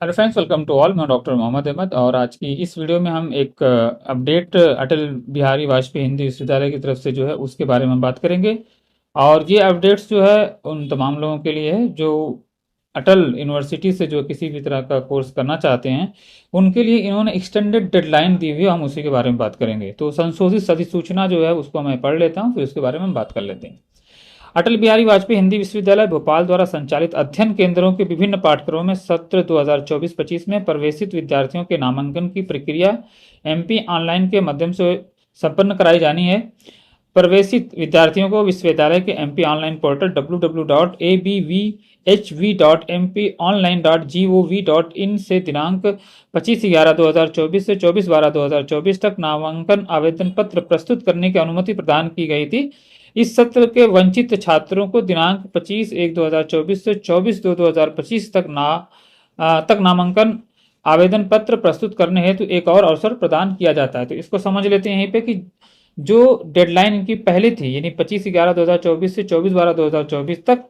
Hello friends, welcome to all. मैं doctor Mohammad Ahmad और आज की इस वीडियो में हम एक अपडेट अटल बिहारी वाजपेयी हिंदी विश्वविद्यालय की तरफ से जो है उसके बारे में बात करेंगे। और ये अपडेट्स जो है उन तमाम लोगों के लिए है जो अटल यूनिवर्सिटी से जो किसी भी तरह का कोर्स करना चाहते हैं। उनके लिए इन्होंने एक्सटेंडेड डेडलाइन दी हुई है, हम उसी के बारे में बात करेंगे। तो संशोधित अधिसूचना जो है उसको मैं पढ़ लेता हूँ, फिर उसके बारे में हम बात कर लेते हैं। अटल बिहारी वाजपेयी हिंदी विश्वविद्यालय भोपाल द्वारा संचालित अध्ययन केंद्रों के विभिन्न पाठ्यक्रमों में सत्र 2024-25 में प्रवेशित विद्यार्थियों के नामांकन की प्रक्रिया एमपी ऑनलाइन के माध्यम से संपन्न कराई जानी है। प्रवेशित विद्यार्थियों को विश्वविद्यालय के एमपी ऑनलाइन पोर्टल www.abvhv.mpionline.gov.in से दिनांक 25/11/2024 से 24/12/2024 तक नामांकन आवेदन पत्र प्रस्तुत करने की अनुमति प्रदान की गई थी। इस सत्र के वंचित छात्रों को दिनांक 25/1/2024 से 24/2/2025 तक नामांकन आवेदन पत्र प्रस्तुत करने हेतु एक और अवसर प्रदान किया जाता है। तो इसको समझ लेते हैं यहीं पे कि जो डेडलाइन इनकी पहले थी यानी 25/11/2024 से 24/12/2024 तक,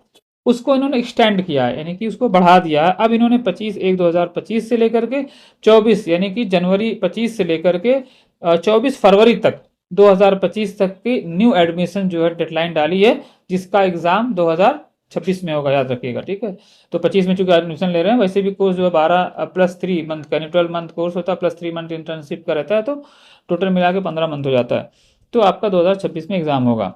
उसको इन्होंने एक्सटेंड किया है, यानी कि उसको बढ़ा दिया है। अब इन्होंने 25/1/2025 से लेकर के 24 यानी कि जनवरी 25 से लेकर के 24 फरवरी तक 2025 तक की न्यू एडमिशन जो है डेडलाइन डाली है, जिसका एग्जाम 2026 में होगा, याद रखिएगा। ठीक है, तो 25 में चूंकि एडमिशन ले रहे हैं, वैसे भी कोर्स जो है 12+3 मंथ का, 12 मंथ कोर्स होता है, +3 मंथ इंटर्नशिप का रहता है, तो टोटल मिला के 15 मंथ हो जाता है। तो आपका 2026 में एग्जाम होगा।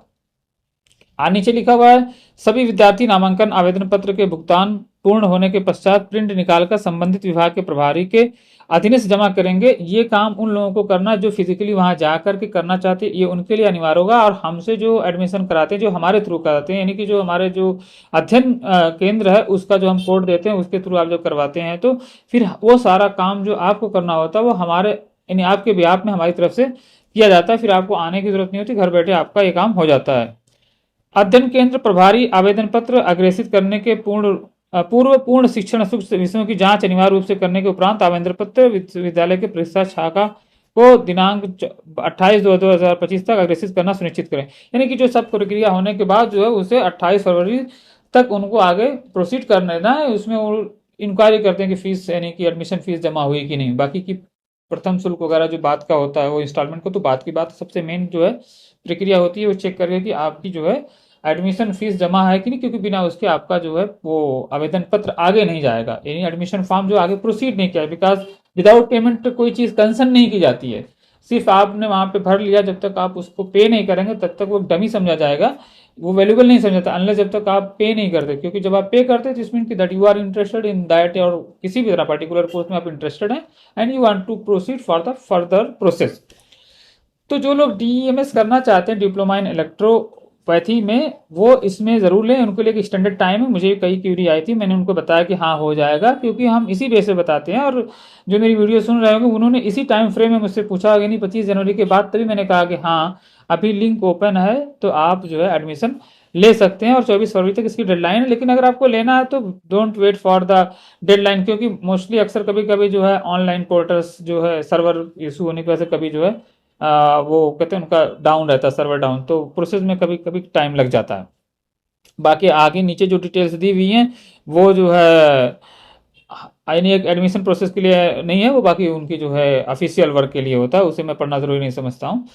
नीचे लिखा हुआ है, सभी विद्यार्थी नामांकन आवेदन पत्र के भुगतान पूर्ण होने के पश्चात प्रिंट निकालकर संबंधित विभाग के प्रभारी के अधीनस्थ जमा करेंगे। ये काम उन लोगों को करना जो फिजिकली वहां जाकर के करना चाहते हैं, ये उनके लिए अनिवार्य होगा। और हमसे जो एडमिशन कराते हैं, जो हमारे थ्रू कराते हैं, यानी कि जो हमारे जो अध्ययन केंद्र है उसका जो हम कोड देते हैं उसके थ्रू आप जो करवाते हैं, तो फिर वो सारा काम जो आपको करना होता है वो हमारे यानी आपके बिहाफ में हमारी तरफ से किया जाता है। फिर आपको आने की जरूरत नहीं होती, घर बैठे आपका ये काम हो जाता है। अध्ययन केंद्र प्रभारी आवेदन पत्र अग्रेसित करने के पूर्व पूर्ण शिक्षण विषयों की जांच अनिवार्य रूप से करने के उपरांत आवेदन पत्र विश्वविद्यालय के परीक्षा शाखा को दिनांक 28/2/2025 तक अग्रेसित करना सुनिश्चित करें। यानी कि जो सब प्रक्रिया होने के बाद जो है उसे 28 फरवरी तक उनको आगे प्रोसीड करना देना है। उसमें वो इंक्वायरी करते हैं कि फीस यानी कि एडमिशन फीस जमा हुई कि नहीं। बाकी की प्रथम शुल्क वगैरह जो बात का होता है वो इंस्टॉलमेंट को, तो बात की बात सबसे मेन जो है प्रक्रिया होती है वो चेक करके कि आपकी जो है एडमिशन फीस जमा है कि नहीं, क्योंकि बिना उसके आपका जो है वो आवेदन पत्र आगे नहीं जाएगा, यानी एडमिशन फॉर्म जो आगे प्रोसीड नहीं किया। बिकॉज विदाउट पेमेंट कोई चीज़ कंसर्न नहीं की जाती है। सिर्फ आपने वहां पे भर लिया, जब तक आप उसको पे नहीं करेंगे तब तक वो डमी समझा जाएगा, वो वैल्यूबल नहीं समझाता अनलेस जब तक आप पे नहीं करते। क्योंकि जब आप पे करते हैं तो इसमें कि that you are interested in that, और किसी भी तरह पर्टिकुलर कोर्स में आप इंटरेस्टेड हैं and you want to proceed for the further process. तो जो लोग डीईएमएस करना चाहते हैं, डिप्लोमा इन इलेक्ट्रोपैथी में, वो इसमें ज़रूर लें। उनके लिए एक स्टैंडर्ड टाइम है। मुझे कई क्यूरी आई थी, मैंने उनको बताया कि हाँ हो जाएगा, क्योंकि हम इसी बेस पे बताते हैं। और जो मेरी वीडियो सुन रहे होंगे उन्होंने इसी टाइम फ्रेम में मुझसे पूछा होगा नहीं 25 जनवरी के बाद, तभी मैंने कहा कि हाँ अभी लिंक ओपन है तो आप जो है एडमिशन ले सकते हैं और 24 फरवरी तक इसकी डेडलाइन है। लेकिन अगर आपको लेना है तो don't wait for the deadline, क्योंकि मोस्टली अक्सर कभी कभी जो है ऑनलाइन पोर्टल्स जो है सर्वर इशू होने की वजह से कभी जो है वो कहते हैं उनका डाउन रहता है, सर्वर डाउन, तो प्रोसेस में कभी कभी टाइम लग जाता है। बाकी आगे नीचे जो डिटेल्स दी हुई हैं वो जो है यानी एक एडमिशन प्रोसेस के लिए नहीं है, वो बाकी उनकी जो है ऑफिशियल वर्क के लिए होता है, उसे मैं पढ़ना जरूरी नहीं समझता हूँ।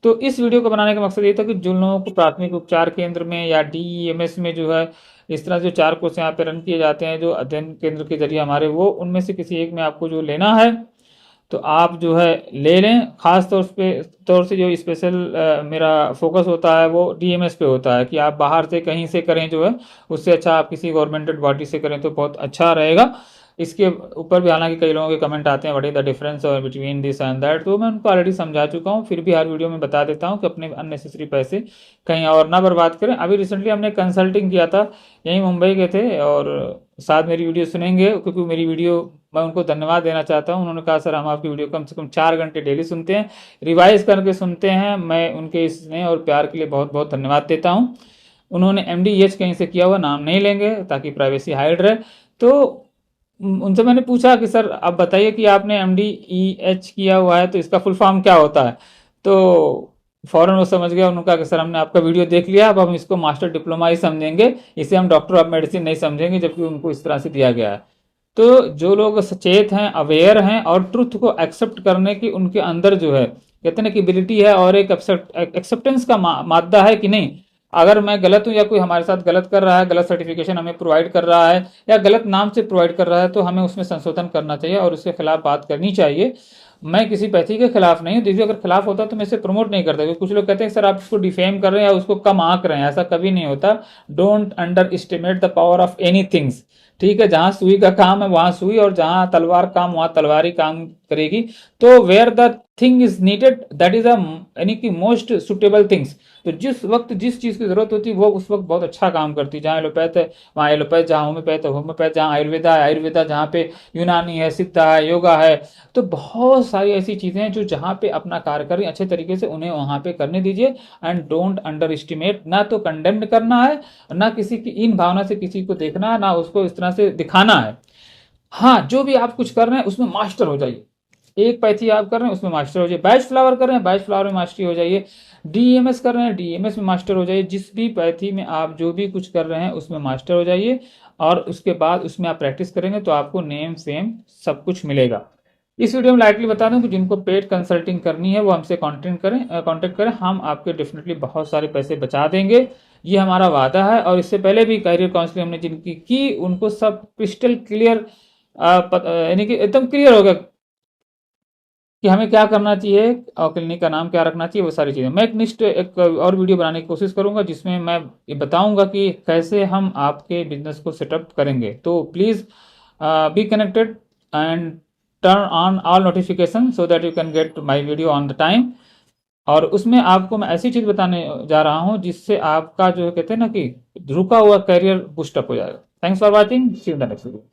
तो इस वीडियो को बनाने का मकसद ये था कि जिन लोगों को प्राथमिक उपचार केंद्र में या डीईएमएस में जो है इस तरह जो 4 कोर्स यहाँ पे रन किए जाते हैं जो अध्ययन केंद्र के जरिए हमारे, वो उनमें से किसी एक में आपको जो लेना है तो आप जो है ले लें। खास तौर से जो स्पेशल मेरा फोकस होता है वो डीएमएस पे होता है कि आप बाहर से कहीं से करें जो है, उससे अच्छा आप किसी गवर्नमेंटेड बॉडी से करें तो बहुत अच्छा रहेगा। इसके ऊपर भी हालांकि कई लोगों के कमेंट आते हैं व्हाट इज द डिफरेंस और बिटवीन दिस एंड दैट, तो मैं उनको ऑलरेडी समझा चुका हूँ। फिर भी हर वीडियो में बता देता हूँ कि अपने अननेसेसरी पैसे कहीं और ना बर्बाद करें। अभी रिसेंटली हमने कंसल्टिंग किया था, यहीं मुंबई के थे, और साथ मेरी वीडियो सुनेंगे क्योंकि मेरी वीडियो, मैं उनको धन्यवाद देना चाहता हूँ। उन्होंने कहा सर हम आपकी वीडियो कम से कम 4 घंटे डेली सुनते हैं, रिवाइज करके सुनते हैं। मैं उनके इस स्नेह और प्यार के लिए बहुत बहुत धन्यवाद देता हूँ। उन्होंने एमडीएच कहीं से किया हुआ, नाम नहीं लेंगे ताकि प्राइवेसी हाइड रहे। तो उनसे मैंने पूछा कि सर आप बताइए कि आपने एमडीईएच किया हुआ है तो इसका फुल फॉर्म क्या होता है। तो फौरन वो समझ गया, उन्होंने कहा कि सर हमने आपका वीडियो देख लिया, अब हम इसको मास्टर डिप्लोमा ही समझेंगे, इसे हम डॉक्टर ऑफ मेडिसिन नहीं समझेंगे, जबकि उनको इस तरह से दिया गया है। तो जो लोग सचेत हैं, अवेयर हैं और ट्रुथ को एक्सेप्ट करने की उनके अंदर जो है कहते हैं कि एबिलिटी है और एक एक्सेप्टेंस का मादा है कि नहीं, अगर मैं गलत हूं या कोई हमारे साथ गलत कर रहा है, गलत सर्टिफिकेशन हमें प्रोवाइड कर रहा है या गलत नाम से प्रोवाइड कर रहा है, तो हमें उसमें संशोधन करना चाहिए और उसके खिलाफ बात करनी चाहिए। मैं किसी पैथी के खिलाफ नहीं हूँ, देखिए अगर खिलाफ होता तो मैं इसे प्रमोट नहीं करता, क्योंकि कुछ लोग कहते हैं सर आप उसको डिफेम कर रहे हैं या उसको कम आंक रहे हैं, ऐसा कभी नहीं होता। Don't under estimate the power of any things. ठीक है, जहां सुई का काम है वहां सुई, और जहां तलवार काम वहां तलवारी काम करेगी। तो where the thing is needed that is a यानी कि मोस्ट सुटेबल थिंग्स। तो जिस वक्त जिस चीज की जरूरत होती है वो उस वक्त बहुत अच्छा काम करती है। जहाँ एलोपैथ है वहाँ एलोपैथ, जहाँ होम्योपैथ है होम्योपैथ, जहाँ आयुर्वेदा है आयुर्वेदा, जहाँ पे यूनानी है, सिद्धा है, योगा है। तो बहुत सारी ऐसी चीजें हैं जो जहाँ पे अपना कार्य करें अच्छे तरीके से, उन्हें वहां पे करने दीजिए। एंड डोंट अंडर एस्टिमेट, ना तो कंडेम्ड करना है, ना किसी की इन भावना से किसी को देखना है, ना उसको इस तरह से दिखाना है। हाँ, जो भी आप कुछ कर रहे हैं उसमें मास्टर हो जाइए। एक पैथी आप कर रहे हैं उसमें मास्टर हो जाइए, बैच फ्लावर कर रहे हैं बैच फ्लावर में मास्टरी हो जाइए, डीएमएस कर रहे हैं डीएमएस में मास्टर हो जाइए। जिस भी पैथी में आप जो भी कुछ कर रहे हैं उसमें मास्टर हो जाइए, और उसके बाद उसमें आप प्रैक्टिस करेंगे तो आपको नेम फेम सब कुछ मिलेगा। इस वीडियो में लाइटली बता दूं कि जिनको पेड कंसल्टिंग करनी है वो हमसे कांटेक्ट करें, हम आपके डेफिनेटली बहुत सारे पैसे बचा देंगे, ये हमारा वादा है। और इससे पहले भी करियर काउंसलिंग हमने जिनकी की उनको सब क्रिस्टल क्लियर यानी कि एकदम क्लियर होगा कि हमें क्या करना चाहिए और क्लिनिक का नाम क्या रखना चाहिए, वो सारी चीज़ें। मैं एक नेक्स्ट एक और वीडियो बनाने की कोशिश करूंगा जिसमें मैं ये बताऊंगा कि कैसे हम आपके बिजनेस को सेटअप करेंगे। तो please be connected and turn on all notification so that you can get my video on the time. और उसमें आपको मैं ऐसी चीज़ बताने जा रहा हूँ जिससे आपका जो कहते हैं ना कि रुका हुआ करियर बूस्टअप हो जाएगा। Thanks for watching, see you in the next video.